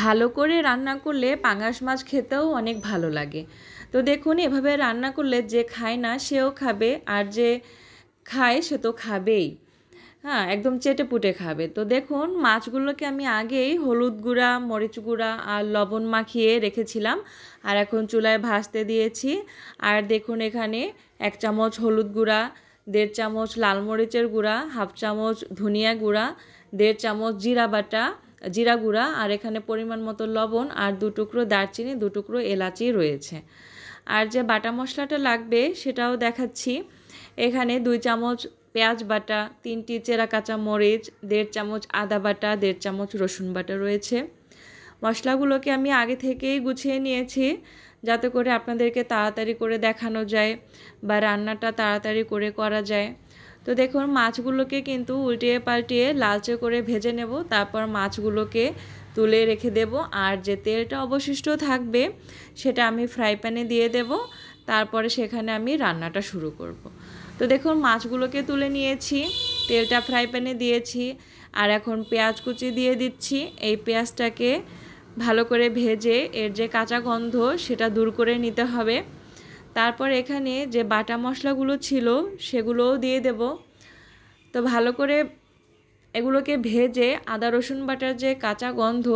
ভালো করে রান্না করলে পাঙাশ মাছ খেতেও অনেক ভালো লাগে। তো দেখুন এভাবে রান্না করলে যে খায় না সেও খাবে, আর যে খায় সে তো খাবেই। হ্যাঁ, একদম চেটেপুটে খাবে। তো দেখুন মাছগুলোকে আমি আগেই হলুদ গুঁড়া, মরিচ গুঁড়া আর লবণ মাখিয়ে রেখেছিলাম, আর এখন চুলায় ভাজতে দিয়েছি। আর দেখুন এখানে 1 চামচ হলুদ গুঁড়া, 1.5 চামচ লাল মরিচের গুঁড়া, 1/2 চামচ ধনিয়া গুঁড়া, 1.5 চামচ জিরা গুঁড়া, আর এখানে পরিমাণ মতো লবণ, আর 2 টুকরো দারচিনি, 2 টুকরো এলাচি রয়েছে। আর যে বাটা মশলাটা লাগবে সেটাও দেখাচ্ছি। এখানে 2 চামচ পেঁয়াজ বাটা, 3টি চেরা কাঁচা মরিচ, 1.5 চামচ আদা বাটা, 1.5 চামচ রসুন বাটা রয়েছে। মশলাগুলোকে আমি আগে থেকেই গুছিয়ে নিয়েছি যাতে করে আপনাদেরকে তাড়াতাড়ি করে দেখানো যায় বা রান্নাটা তাড়াতাড়ি করে করা যায়। তো দেখুন মাছগুলোকে কিন্তু উল্টিয়ে পাল্টিয়ে লালচে করে ভেজে নেব, তারপর মাছগুলোকে তুলে রেখে দেব। আর যে তেলটা অবশিষ্ট থাকবে সেটা আমি ফ্রাই প্যানে দিয়ে দেব, তারপরে সেখানে আমি রান্নাটা শুরু করব। তো দেখুন মাছগুলোকে তুলে নিয়েছি, তেলটা ফ্রাই প্যানে দিয়েছি, আর এখন পেঁয়াজ কুচি দিয়ে দিচ্ছি। এই পেঁয়াজটাকে ভালো করে ভেজে এর যে কাঁচা গন্ধ সেটা দূর করে নিতে হবে। তারপর এখানে যে বাটা মশলাগুলো ছিল সেগুলোও দিয়ে দেব। তো ভালো করে এগুলোকে ভেজে আদা রসুন বাটার যে কাঁচা গন্ধ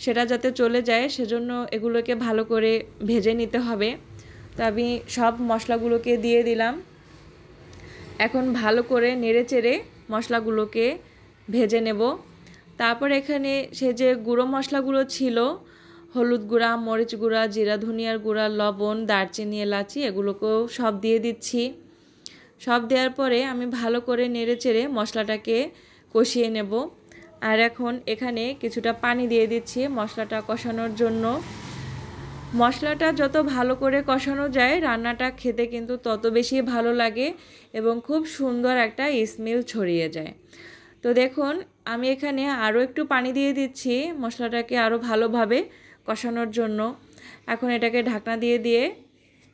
সেটা যাতে চলে যায় সেজন্য এগুলোকে ভালো করে ভেজে নিতে হবে। তো আমি সব মশলাগুলোকে দিয়ে দিলাম। এখন ভালো করে নেড়েচেড়ে মশলাগুলোকে ভেজে নেব। তারপর এখানে সে যে গুঁড়ো মশলাগুলো ছিল, হলুদ গুঁড়া, মরিচ গুঁড়া, জিরা ধনিয়ার গুঁড়া, লবণ, দারচিনি, এলাচি, এগুলোকেও সব দিয়ে দিচ্ছি। সব দেওয়ার পরে আমি ভালো করে নেড়েচেড়ে মশলাটাকে কষিয়ে নেব। আর এখন এখানে কিছুটা পানি দিয়ে দিচ্ছি মশলাটা কষানোর জন্য। মশলাটা যত ভালো করে কষানো যায় রান্নাটা খেতে কিন্তু তত বেশি ভালো লাগে এবং খুব সুন্দর একটা স্মেল ছড়িয়ে যায়। তো দেখুন আমি এখানে আরও একটু পানি দিয়ে দিচ্ছি মশলাটাকে আরও ভালোভাবে কষানোর জন্য। এখন এটাকে ঢাকনা দিয়ে দিয়ে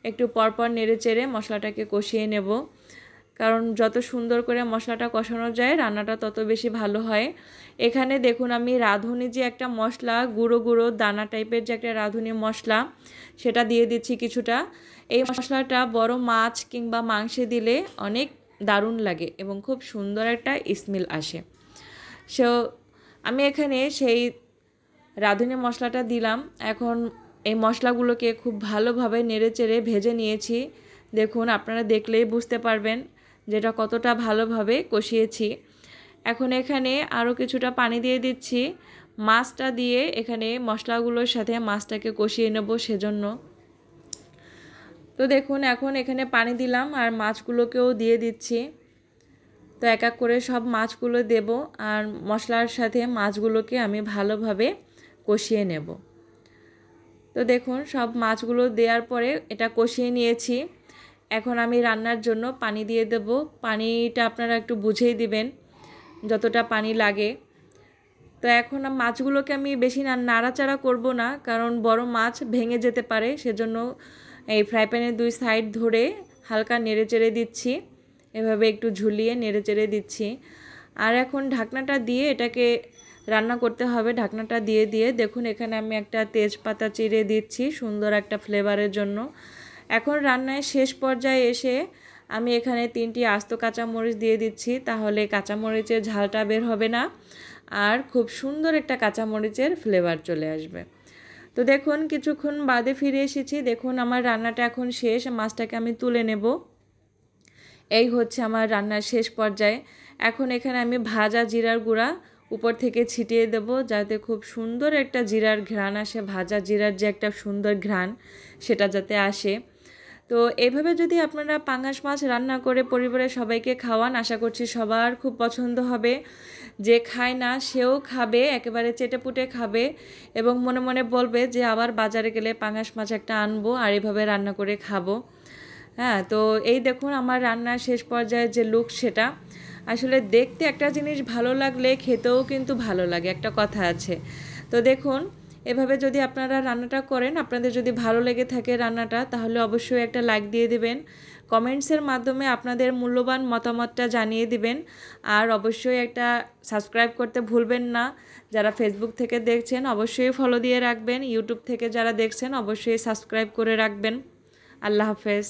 একটু পরপর নেড়েচেড়ে মশলাটাকে কষিয়ে নেব, কারণ যত সুন্দর করে মশলাটা কষানো যায় রান্নাটা তত বেশি ভালো হয়। এখানে দেখুন আমি রাঁধুনি যে একটা মশলা, গুঁড়ো গুঁড়ো দানা টাইপের যে একটা রাঁধুনি মশলা, সেটা দিয়ে দিচ্ছি কিছুটা। এই মশলাটা বড় মাছ কিংবা মাংসে দিলে অনেক দারুণ লাগে এবং খুব সুন্দর একটা স্মেল আসে। সো আমি এখানে সেই রাঁধুনি মশলাটা দিলাম। এখন এই মশলাগুলোকে খুব ভালোভাবে নেড়েচেড়ে ভেজে নিয়েছি। দেখুন আপনারা দেখলেই বুঝতে পারবেন যেটা কতটা ভালোভাবে কষিয়েছি। এখন এখানে আরও কিছুটা পানি দিয়ে দিচ্ছি মাছটা দিয়ে, এখানে মশলাগুলোর সাথে মাছটাকে কষিয়ে নেব সেজন্য। তো দেখুন এখন এখানে পানি দিলাম আর মাছগুলোকেও দিয়ে দিচ্ছি। তো এক এক করে সব মাছগুলো দেব আর মশলার সাথে মাছগুলোকে আমি ভালোভাবে কষিয়ে নেব। তো দেখুন সব মাছগুলো দেওয়ার পরে এটা কষিয়ে নিয়েছি। এখন আমি রান্নার জন্য পানি দিয়ে দেব। পানিটা আপনারা একটু বুঝেই দিবেন যতটা পানি লাগে। তো এখন মাছগুলোকে আমি বেশি নাড়াচাড়া করব না, কারণ বড় মাছ ভেঙে যেতে পারে, সেজন্য এই ফ্রাই প্যানের 2 সাইড ধরে হালকা নেড়েচেড়ে দিচ্ছি, এভাবে একটু ঝুলিয়ে নেড়েচেড়ে দিচ্ছি। আর এখন ঢাকনাটা দিয়ে এটাকে রান্না করতে হবে। ঢাকনাটা দিয়ে দিয়ে দেখুন এখানে আমি একটা তেজপাতা চিড়ে দিচ্ছি সুন্দর একটা ফ্লেভারের জন্য। এখন রান্নায় শেষ পর্যায়ে এসে আমি এখানে 3টি আস্ত কাঁচামরিচ দিয়ে দিচ্ছি, তাহলে কাঁচামরিচের ঝালটা বের হবে না আর খুব সুন্দর একটা কাঁচামরিচের ফ্লেভার চলে আসবে। তো দেখুন কিছুক্ষণ বাদে ফিরে এসেছি। দেখুন আমার রান্নাটা এখন শেষ, মাছটাকে আমি তুলে নেব। এই হচ্ছে আমার রান্নার শেষ পর্যায়ে। এখন এখানে আমি ভাজা জিরার গুঁড়া উপর থেকে ছিটিয়ে দেব যাতে খুব সুন্দর একটা জিরার ঘ্রাণ আসে, ভাজা জিরার যে একটা সুন্দর ঘ্রাণ সেটা যাতে আসে। তো এইভাবে যদি আপনারা পাঙাশ মাছ রান্না করে পরিবারের সবাইকে খাওয়ান, আশা করছি সবার খুব পছন্দ হবে। যে খায় না সেও খাবে, একেবারে চেটেপুটে খাবে এবং মনে মনে বলবে যে আবার বাজারে গেলে পাঙাশ মাছ একটা আনবো আর এভাবে রান্না করে খাবো। হ্যাঁ, তো এই দেখুন আমার রান্নার শেষ পর্যায়ে যে লুক সেটা। আসলে দেখতে একটা জিনিস ভালো লাগলে খেতেও কিন্তু ভালো লাগে, একটা কথা আছে। তো দেখুন এভাবে যদি আপনারা রান্নাটা করেন, আপনাদের যদি ভালো লেগে থাকে রান্নাটা, তাহলে অবশ্যই একটা লাইক দিয়ে দিবেন, কমেন্টসের মাধ্যমে আপনাদের মূল্যবান মতামতটা জানিয়ে দিবেন। আর অবশ্যই একটা সাবস্ক্রাইব করতে ভুলবেন না। যারা ফেসবুক থেকে দেখছেন অবশ্যই ফলো দিয়ে রাখবেন, ইউটিউব থেকে যারা দেখছেন অবশ্যই সাবস্ক্রাইব করে রাখবেন। আল্লাহ হাফেজ।